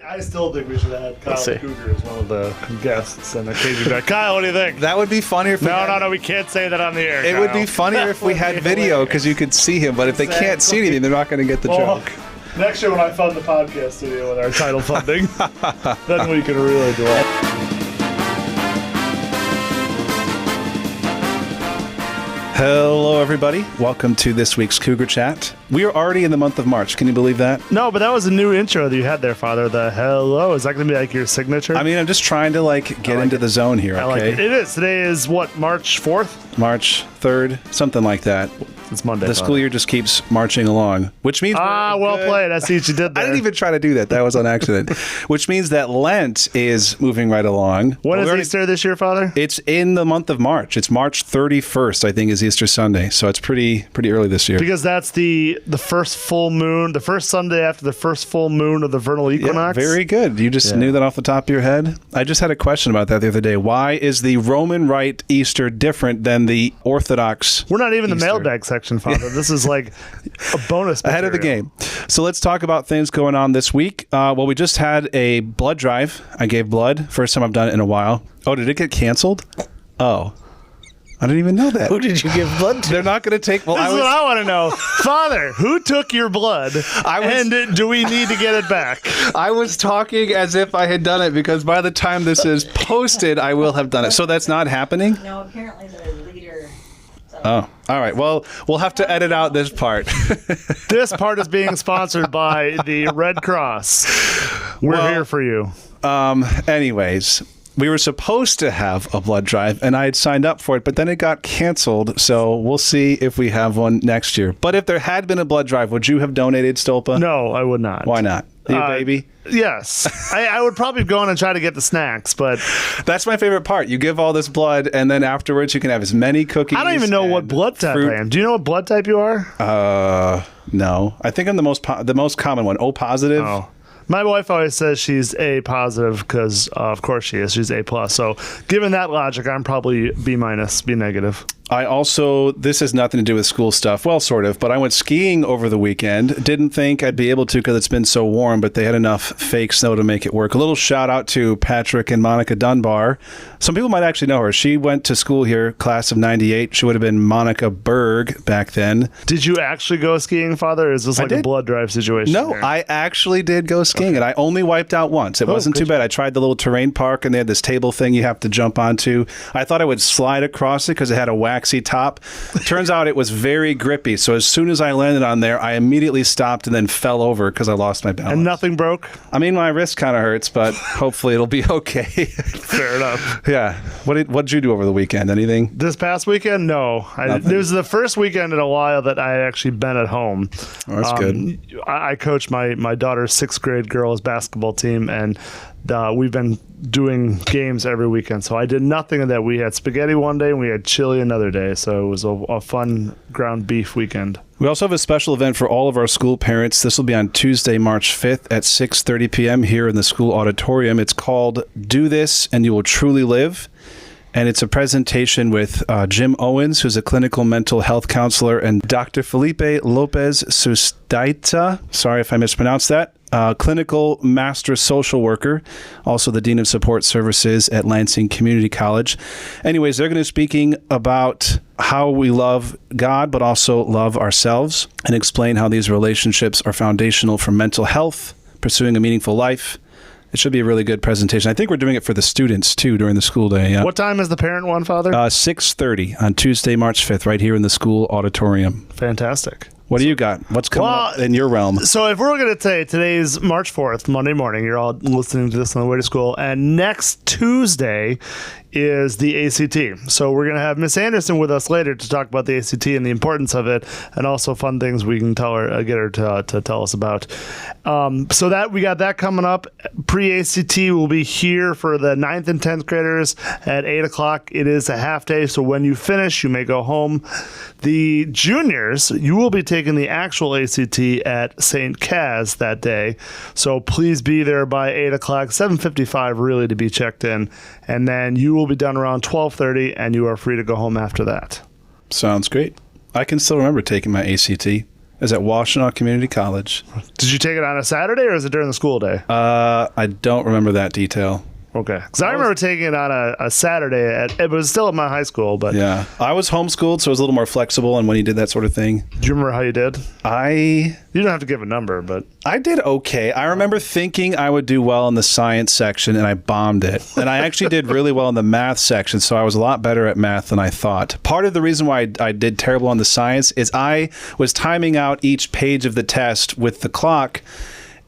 I still think we should have had Kyle the Cougar as one of the guests and occasionally back. Kyle, what do you think? That would be funnier if No, we can't say that on the air. It Kyle. would be funnier if we had video because you could see him, but if they can't see anything, they're not going to get the joke. Next year when I fund the podcast studio with our title funding, then we can really do it. Hello, everybody. Welcome to this week's Cougar Chat. We are already in the month of March. Can you believe that? No, but that was a new intro that you had there, Father. The hello. Is that going to be like your signature? I mean, I'm just trying to get into the zone here, okay? I like it. It is. Today is what, March 4th? March 3rd, something like that. It's Monday. The school year just keeps marching along, which means well played. I see what you did there. I didn't even try to do that. That was on accident. Which means that Lent is moving right along. When is Easter this year, Father? It's in the month of March. It's March 31st, I think, is Easter Sunday. So it's pretty early this year. Because that's the first full moon, the first Sunday after the first full moon of the vernal equinox. Yeah, very good. You just knew that off the top of your head. I just had a question about that the other day. Why is the Roman Rite Easter different than the Orthodox We're not even Easter? The mailbag section, Father. This is like a bonus material. Ahead of the game. So let's talk about things going on this week. Well, we just had a blood drive. I gave blood. First time I've done it in a while. Oh, did it get canceled? Oh. I didn't even know that. Who did you give blood to? They're not going to take... Well, this is what I want to know. Father, who took your blood? And do we need to get it back? I was talking as if I had done it because by the time this is posted, I will have done it. So that's not happening? No, apparently the leader... Oh, all right. Well, we'll have to edit out this part. This part is being sponsored by the Red Cross. We're here for you. Anyways... We were supposed to have a blood drive, and I had signed up for it, but then it got canceled, so we'll see if we have one next year. But if there had been a blood drive, would you have donated, Stolpa? No, I would not. Why not? You baby? Yes. I would probably go in and try to get the snacks, but... That's my favorite part. You give all this blood, and then afterwards you can have as many cookies. I don't even know what blood type I am. Do you know what blood type you are? No. I think I'm the most common one. O positive. Oh. My wife always says she's A positive because, of course, she is. She's A plus. So, given that logic, I'm probably B minus, B negative. This has nothing to do with school stuff. Well, sort of, but I went skiing over the weekend. Didn't think I'd be able to because it's been so warm, but they had enough fake snow to make it work. A little shout out to Patrick and Monica Dunbar. Some people might actually know her. She went to school here, class of 98. She would have been Monica Berg back then. Did you actually go skiing, Father? Or is this like a blood drive situation? No, here? I actually did go skiing, and I only wiped out once. It wasn't too bad. I tried the little terrain park, and they had this table thing you have to jump onto. I thought I would slide across it because it had a waxy top. Turns out it was very grippy. So as soon as I landed on there, I immediately stopped and then fell over because I lost my balance. And nothing broke? I mean, my wrist kind of hurts, but hopefully it'll be okay. Fair enough. Yeah. What did you do over the weekend? Anything? This past weekend? No. This was the first weekend in a while that I had actually been at home. Oh, that's good. I coached my daughter's 6th grade girls basketball team, and we've been doing games every weekend. So I did nothing of that. We had spaghetti one day and we had chili another day. So it was a fun ground beef weekend. We also have a special event for all of our school parents. This will be on Tuesday, March 5th at 6:30 p.m. here in the school auditorium. It's called Do This and You Will Truly Live. And it's a presentation with Jim Owens, who's a clinical mental health counselor, and Dr. Felipe Lopez Sustaita. Sorry if I mispronounced that. Clinical master social worker, also the Dean of Support Services at Lansing Community College. Anyways, they're going to be speaking about how we love God, but also love ourselves, and explain how these relationships are foundational for mental health, pursuing a meaningful life. It should be a really good presentation. I think we're doing it for the students, too, during the school day. Yeah. What time is the parent one, Father? 6:30 on Tuesday, March 5th, right here in the school auditorium. Fantastic. What do you got? What's coming up in your realm? So if we're going to say today's March 4th, Monday morning, you're all listening to this on the way to school, and next Tuesday is the ACT. So we're going to have Miss Anderson with us later to talk about the ACT and the importance of it, and also fun things we can tell her, get her to tell us about. So that we got that coming up. Pre-ACT will be here for the 9th and 10th graders at 8 o'clock. It is a half day, so when you finish, you may go home. The juniors, you will be taking the actual ACT at St. Kaz that day. So please be there by 8 o'clock, 7:55 really to be checked in. And then you will be done around 12:30, and you are free to go home after that. Sounds great. I can still remember taking my ACT. Is at Washtenaw Community College. Did you take it on a Saturday or is it during the school day? I don't remember that detail. Okay. Because I remember taking it on a Saturday. It was still at my high school, but... Yeah. I was homeschooled, so it was a little more flexible on when you did that sort of thing. Do you remember how you did? You don't have to give a number, but... I did okay. I remember thinking I would do well in the science section, and I bombed it. And I actually did really well in the math section, so I was a lot better at math than I thought. Part of the reason why I did terrible on the science is I was timing out each page of the test with the clock,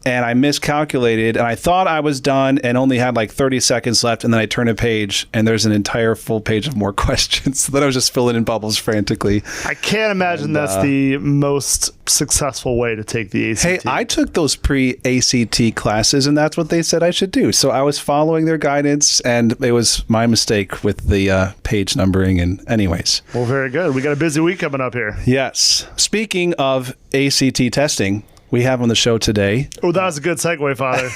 and I miscalculated, and I thought I was done and only had like 30 seconds left, and then I turn a page, and there's an entire full page of more questions. So then I was just filling in bubbles frantically. I can't imagine that's the most successful way to take the ACT. Hey, I took those pre-ACT classes, and that's what they said I should do. So I was following their guidance, and it was my mistake with the page numbering. And anyways. Well, very good. We got a busy week coming up here. Yes. Speaking of ACT testing, we have on the show today. Oh, that was a good segue, Father.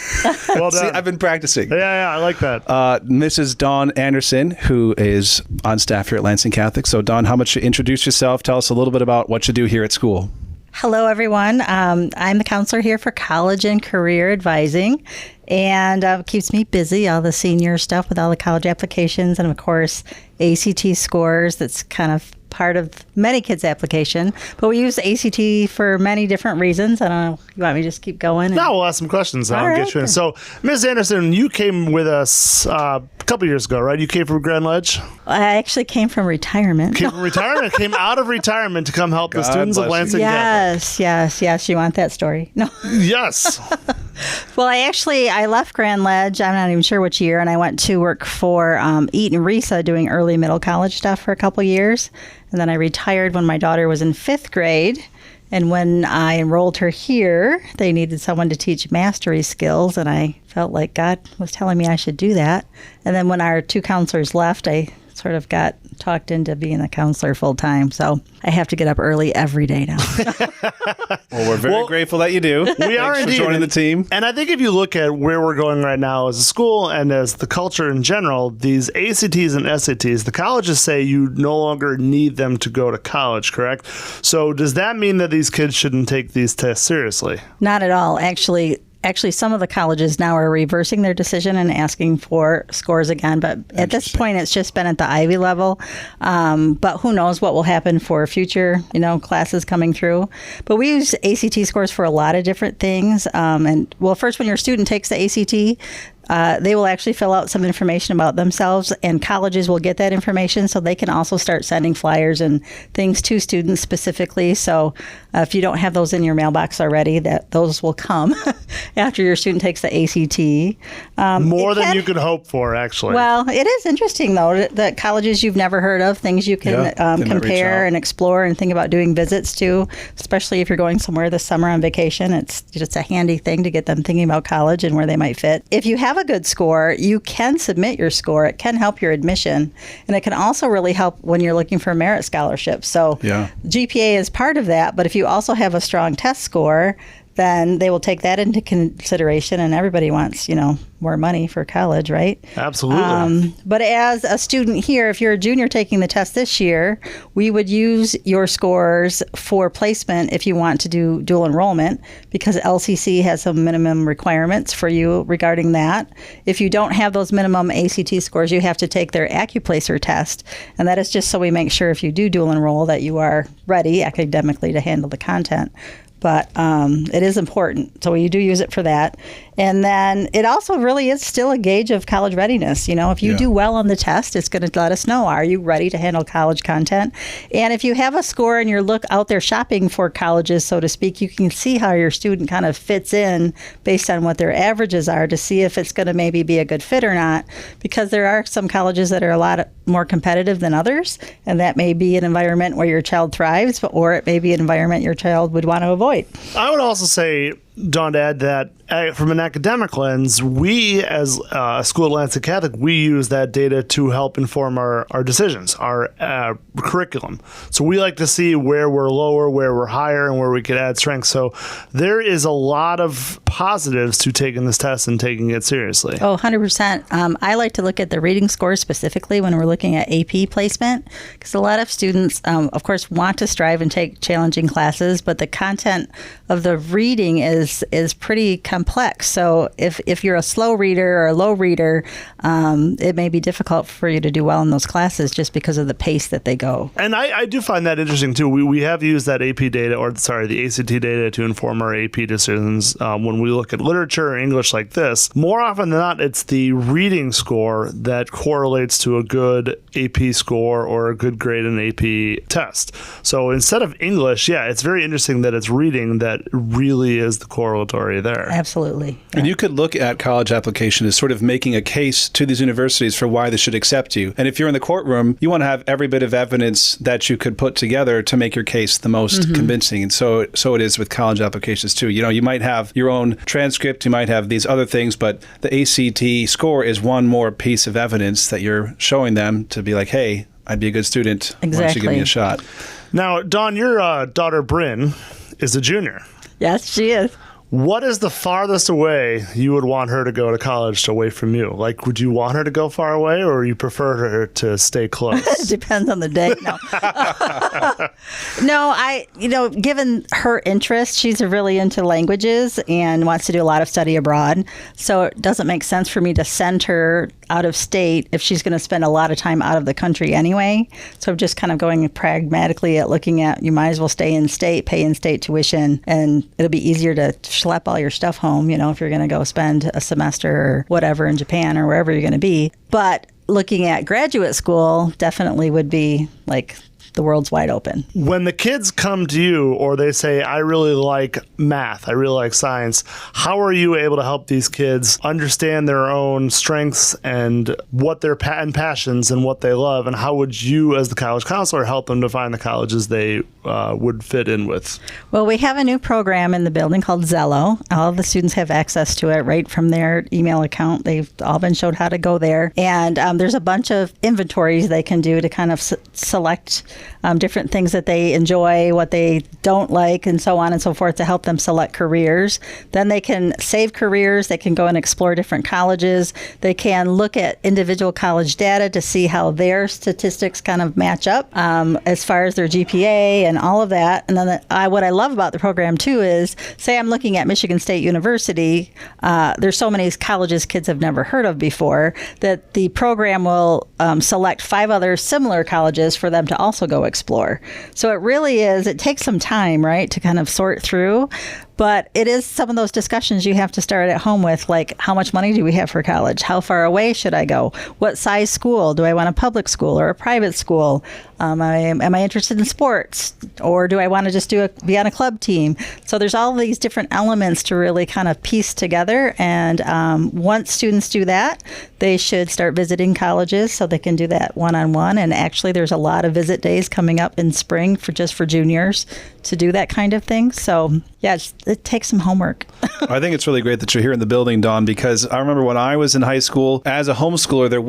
Well done. See, I've been practicing. Yeah, I like that. Mrs. Dawn Anderson, who is on staff here at Lansing Catholic. So, Dawn, how much you introduce yourself? Tell us a little bit about what you do here at school. Hello, everyone. I'm the counselor here for college and career advising, and keeps me busy, all the senior stuff with all the college applications, and of course, ACT scores. That's kind of part of many kids' application, but we use ACT for many different reasons. I don't know. You want me to just keep going? No, we'll ask some questions. I'll All get you in. right. So, Ms. Anderson, you came with us a couple years ago, right? You came from Grand Ledge? I actually came from retirement. Came from retirement? Came out of retirement to come help the students of bless you. Lansing Catholic. Yes. You want that story? No. Yes. Well, I left Grand Ledge. I'm not even sure which year, and I went to work for Eaton Risa doing early middle college stuff for a couple years. And then I retired when my daughter was in 5th grade. And when I enrolled her here, they needed someone to teach mastery skills, and I felt like God was telling me I should do that. And then when our 2 counselors left, I sort of got talked into being a counselor full time. So I have to get up early every day now. Well, we're very grateful that you do. We are Thanks indeed. for joining the team. And I think if you look at where we're going right now as a school and as the culture in general, these ACTs and SATs, the colleges say you no longer need them to go to college, correct? So does that mean that these kids shouldn't take these tests seriously? Not at all. Actually, some of the colleges now are reversing their decision and asking for scores again. But at this point, it's just been at the Ivy level. But who knows what will happen for future, classes coming through. But we use ACT scores for a lot of different things. First, when your student takes the ACT, they will actually fill out some information about themselves, and colleges will get that information so they can also start sending flyers and things to students specifically. So if you don't have those in your mailbox already, those will come after your student takes the ACT. More than you could hope for, actually. Well, it is interesting, though, that colleges you've never heard of, things you can they might reach compare out. and explore and think about doing visits to, especially if you're going somewhere this summer on vacation. It's just a handy thing to get them thinking about college and where they might fit. If you have a good score, you can submit your score. It can help your admission, and it can also really help when you're looking for merit scholarships. So GPA is part of that, but if you also have a strong test score, then they will take that into consideration, and everybody wants, more money for college, right? Absolutely. But as a student here, if you're a junior taking the test this year, we would use your scores for placement if you want to do dual enrollment, because LCC has some minimum requirements for you regarding that. If you don't have those minimum ACT scores, you have to take their AccuPlacer test, and that is just so we make sure if you do dual enroll that you are ready academically to handle the content. But it is important. So you do use it for that. And then it also really is still a gauge of college readiness. If you do well on the test, it's going to let us know, are you ready to handle college content? And if you have a score and you're out there shopping for colleges, so to speak, you can see how your student kind of fits in based on what their averages are to see if it's going to maybe be a good fit or not. Because there are some colleges that are a lot more competitive than others. And that may be an environment where your child thrives, or it may be an environment your child would want to avoid. I would also say Don, to add that from an academic lens, we as a school at Lansing Catholic, we use that data to help inform our decisions, our curriculum. So we like to see where we're lower, where we're higher, and where we could add strength. So there is a lot of positives to taking this test and taking it seriously. Oh, 100%. I like to look at the reading scores specifically when we're looking at AP placement, because a lot of students, of course, want to strive and take challenging classes, but the content of the reading is pretty complex. So if you're a slow reader or a low reader, it may be difficult for you to do well in those classes just because of the pace that they go. And I do find that interesting too. We have used that AP data, the ACT data to inform our AP decisions when we look at literature or English like this. More often than not, it's the reading score that correlates to a good AP score or a good grade in an AP test. So instead of English, it's very interesting that it's reading that really is the correlatory there. Absolutely. And you could look at college application as sort of making a case to these universities for why they should accept you. And if you're in the courtroom, you want to have every bit of evidence that you could put together to make your case the most convincing. And so it is with college applications too. You might have your own transcript, you might have these other things, but the ACT score is one more piece of evidence that you're showing them to be like, hey, I'd be a good student. Exactly. Why don't you give me a shot? Now, Dawn, your daughter Bryn is a junior. Yes, she is. What is the farthest away you would want her to go to college away from you? Like, would you want her to go far away, or you prefer her to stay close? It depends on the day. No. No, given her interest, she's really into languages and wants to do a lot of study abroad. So it doesn't make sense for me to send her out of state if she's going to spend a lot of time out of the country anyway. So I'm just kind of going pragmatically at looking at, you might as well stay in state, pay in-state tuition, and it'll be easier to schlep all your stuff home, if you're going to go spend a semester or whatever in Japan or wherever you're going to be. But looking at graduate school definitely would be like the world's wide open. When the kids come to you or they say, I really like math, I really like science, how are you able to help these kids understand their own strengths and what their passions and what they love? And how would you, as the college counselor, help them to find the colleges they would fit in with? Well, we have a new program in the building called Zello. All of the students have access to it right from their email account. They've all been showed how to go there. And there's a bunch of inventories they can do to kind of select different things that they enjoy, what they don't like, and so on and so forth to help them select careers. Then they can save careers. They can go and explore different colleges. They can look at individual college data to see how their statistics kind of match up as far as their GPA and all of that. And then what I love about the program too is, say I'm looking at Michigan State University, there's so many colleges kids have never heard of before that the program will select 5 other similar colleges for them to also go explore. So it takes some time, right, to kind of sort through. But it is some of those discussions you have to start at home with, like, how much money do we have for college? How far away should I go? What size school? Do I want a public school or a private school? Am I interested in sports? Or do I want to just be on a club team? So there's all these different elements to really kind of piece together. And once students do that, they should start visiting colleges so they can do that one-on-one. And actually, there's a lot of visit days coming up in spring for juniors to do that kind of thing. So yeah, it takes some homework. I think it's really great that you're here in the building, Dawn, because I remember when I was in high school, as a homeschooler, there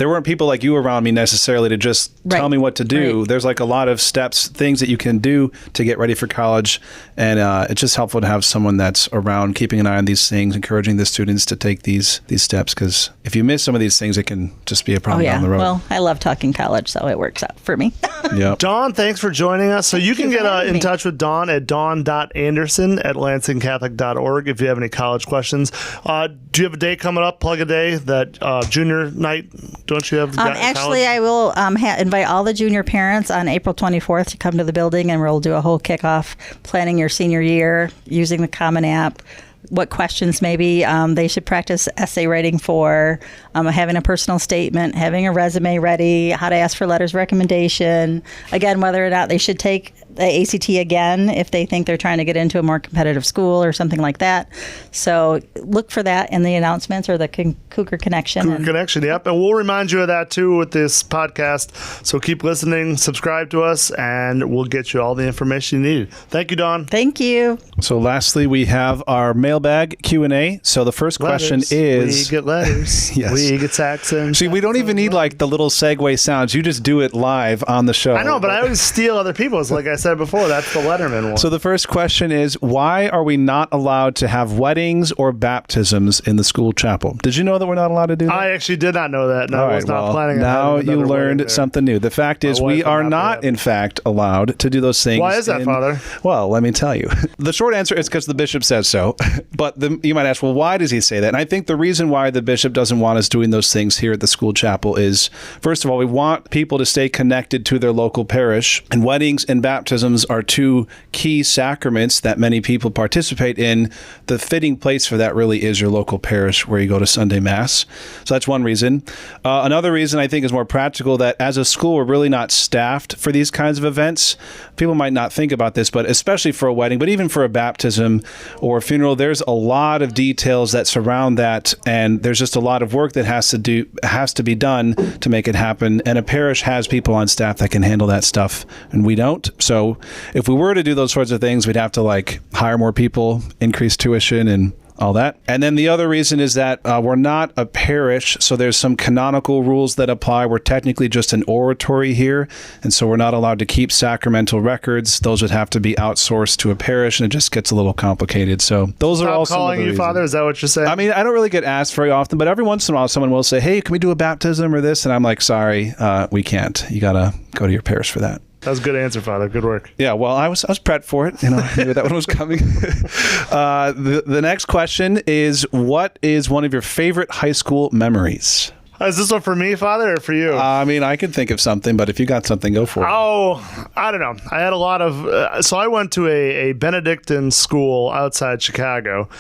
weren't people like you around me necessarily to just tell me what to do. Right. There's like a lot of steps, things that you can do to get ready for college. And it's just helpful to have someone that's around, keeping an eye on these things, encouraging the students to take these steps. Because if you miss some of these things, it can just be a problem down the road. Well, I love talking college, so it works out for me. Yeah. Dawn, thanks for joining us. So you can get in touch with Dawn at dawn.anderson@lansingcatholic.org if you have any college questions. Do you have a day coming up, plug a day, that junior night? Don't you have actually, I will invite all the junior parents on April 24th to come to the building, and we'll do a whole kickoff planning your senior year using the Common App. what questions maybe they should practice essay writing for, having a personal statement, having a resume ready, how to ask for letters of recommendation. Again, whether or not they should take the ACT again if they think they're trying to get into a more competitive school or something like that. So look for that in the announcements or the Cougar Connection. Cougar Connection, yep. And we'll remind you of that too with this podcast. So keep listening, subscribe to us, and we'll get you all the information you need. Thank you, Dawn. Thank you. So lastly, we have our mailbag Q&A. So the first question is... We get letters. Yes. We get Saxon. See, we don't even need like the little segue sounds. You just do it live on the show. I know, but I always steal other people's. Like I said before, that's the Letterman one. So the first question is, why are we not allowed to have weddings or baptisms in the school chapel? Did you know that we're not allowed to do that? I actually did not know that. No, I was not planning on now having you another wedding learned there. something new. The fact is, we are not, in fact, allowed to do those things. Why is that, Father? Well, let me tell you. The short answer is because the bishop says so. But you might ask, well, why does he say that? And I think the reason why the bishop doesn't want us doing those things here at the school chapel is, first of all, we want people to stay connected to their local parish. And weddings and baptisms are two key sacraments that many people participate in. The fitting place for that really is your local parish where you go to Sunday Mass. So that's one reason. Another reason I think is more practical, that as a school, we're really not staffed for these kinds of events. People might not think about this, but especially for a wedding, but even for a baptism or a funeral, there's a lot of details that surround that, and there's just a lot of work that has to be done to make it happen. And a parish has people on staff that can handle that stuff, and we don't. So if we were to do those sorts of things, we'd have to like hire more people, increase tuition, and all that. And then the other reason is that we're not a parish, so there's some canonical rules that apply. We're technically just an oratory here, and so we're not allowed to keep sacramental records. Those would have to be outsourced to a parish, and it just gets a little complicated. So those are all some of the calling you reasons. Father? Is that what you're saying? I mean, I don't really get asked very often, but every once in a while someone will say, hey, can we do a baptism or this? And I'm like, sorry, we can't. You got to go to your parish for that. That was a good answer, Father. Good work. Yeah, well, I was prepped for it. I knew that one was coming. The next question is, what is one of your favorite high school memories? Is this one for me, Father, or for you? I mean, I could think of something, but if you got something, go for it. Oh, I don't know. I had a lot of... so I went to a Benedictine school outside Chicago.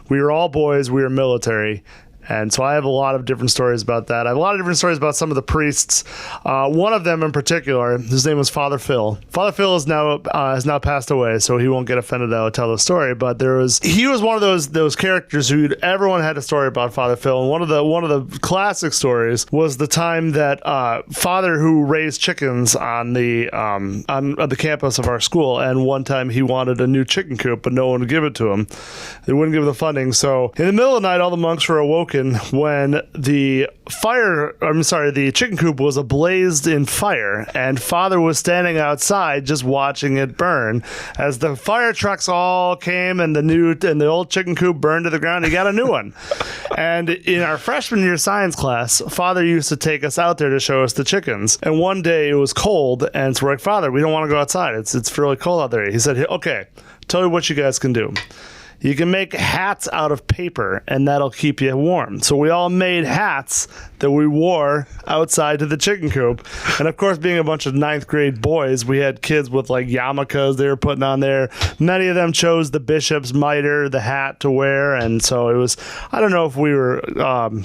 We were all boys. We were military. And so I have a lot of different stories about that. I have a lot of different stories about some of the priests. One of them in particular, his name was Father Phil. Father Phil has now passed away, so he won't get offended that I'll tell the story. But he was one of those characters who everyone had a story about Father Phil. And one of the classic stories was the time that Father who raised chickens on the campus of our school. And one time he wanted a new chicken coop, but no one would give it to him. They wouldn't give him the funding. So in the middle of the night, all the monks were awoken when the chicken coop was ablaze in fire, and Father was standing outside just watching it burn. As the fire trucks all came and the old chicken coop burned to the ground, he got a new one. And in our freshman year science class, Father used to take us out there to show us the chickens. And one day it was cold, and so we're like, Father, we don't want to go outside. It's really cold out there. He said, okay, tell me what you guys can do. You can make hats out of paper, and that'll keep you warm. So we all made hats that we wore outside to the chicken coop. And of course, being a bunch of 9th grade boys, we had kids with like yarmulkes they were putting on there. Many of them chose the bishop's mitre, the hat to wear. And so it was, I don't know if we were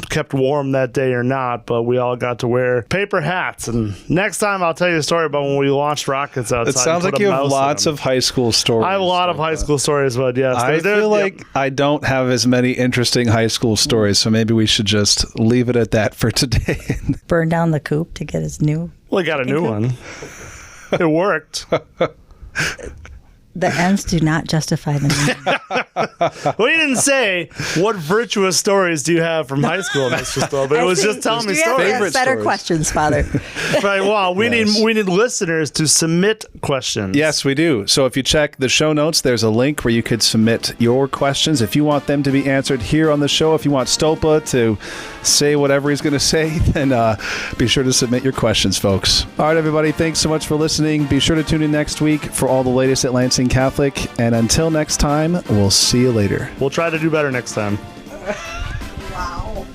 kept warm that day or not, but we all got to wear paper hats. And next time I'll tell you a story about when we launched rockets outside. It sounds like you have lots of high school stories. I have a lot of high school stories, but yes. I feel like I don't have as many interesting high school stories, so maybe we should just leave it at that for today. Burn down the coop to get his new... Well, he got a new one. It worked. The ends do not justify the means. Well, you didn't say what virtuous stories do you have from high school, Mr. Stoll, but it was just telling me stories. Favorite Better stories. questions, Father. Right, well, we need listeners to submit questions. Yes, we do. So if you check the show notes, there's a link where you could submit your questions. If you want them to be answered here on the show, if you want Stopa to say whatever he's going to say, then be sure to submit your questions, folks. All right, everybody, thanks so much for listening. Be sure to tune in next week for all the latest at Lansing Catholic. And until next time, we'll see you later. We'll try to do better next time. Wow.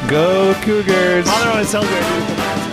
Go Cougars! Father always tells me